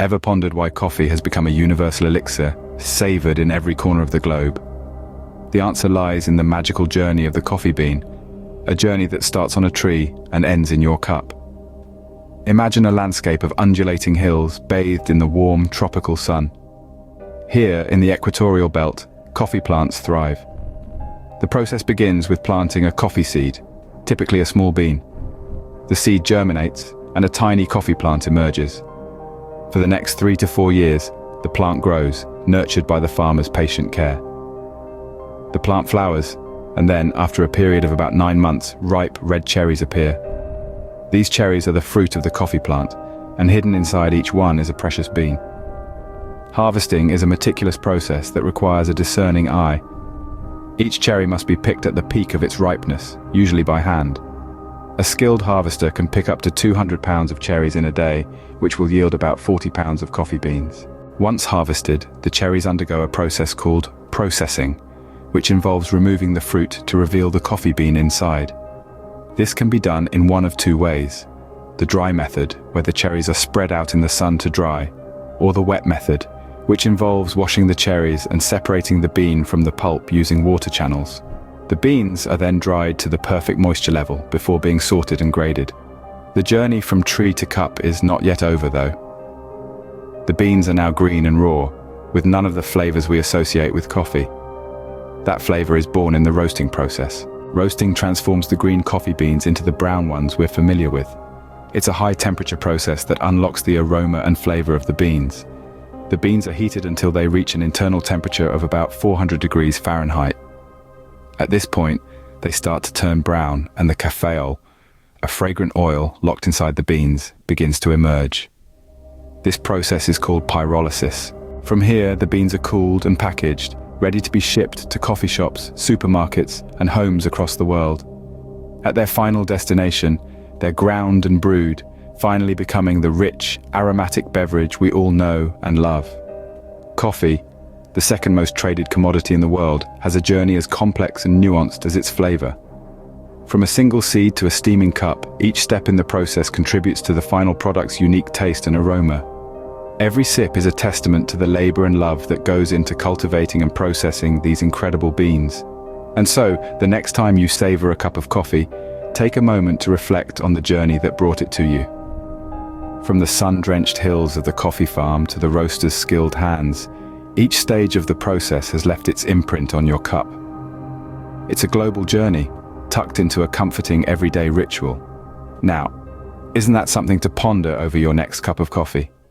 Ever pondered why coffee has become a universal elixir, savored in every corner of the globe? The answer lies in the magical journey of the coffee bean, a journey that starts on a tree and ends in your cup. Imagine a landscape of undulating hills bathed in the warm, tropical sun. Here, in the equatorial belt, coffee plants thrive. The process begins with planting a coffee seed, typically a small bean. The seed germinates, and a tiny coffee plant emerges. For the next 3 to 4 years, the plant grows, nurtured by the farmer's patient care. The plant flowers, and then, after a period of about 9 months, ripe red cherries appear. These cherries are the fruit of the coffee plant, and hidden inside each one is a precious bean. Harvesting is a meticulous process that requires a discerning eye. Each cherry must be picked at the peak of its ripeness, usually by hand. A skilled harvester can pick up to 200 pounds of cherries in a day, which will yield about 40 pounds of coffee beans. Once harvested, the cherries undergo a process called processing, which involves removing the fruit to reveal the coffee bean inside. This can be done in one of 2 ways: the dry method, where the cherries are spread out in the sun to dry, or the wet method, which involves washing the cherries and separating the bean from the pulp using water channels. The beans are then dried to the perfect moisture level before being sorted and graded. The journey from tree to cup is not yet over though. The beans are now green and raw, with none of the flavors we associate with coffee. That flavor is born in the roasting process. Roasting transforms the green coffee beans into the brown ones we're familiar with. It's a high-temperature process that unlocks the aroma and flavor of the beans. The beans are heated until they reach an internal temperature of about 400 degrees Fahrenheit. At this point, they start to turn brown, and the caffeol, a fragrant oil locked inside the beans, begins to emerge. This process is called pyrolysis. From here, the beans are cooled and packaged, ready to be shipped to coffee shops, supermarkets, and homes across the world. At their final destination, they're ground and brewed, finally becoming the rich, aromatic beverage we all know and love. Coffee, the second most traded commodity in the world, has a journey as complex and nuanced as its flavor. From a single seed to a steaming cup, each step in the process contributes to the final product's unique taste and aroma. Every sip is a testament to the labor and love that goes into cultivating and processing these incredible beans. And so, the next time you savor a cup of coffee, take a moment to reflect on the journey that brought it to you. From the sun-drenched hills of the coffee farm to the roaster's skilled hands, each stage of the process has left its imprint on your cup. It's a global journey, tucked into a comforting everyday ritual. Now, isn't that something to ponder over your next cup of coffee?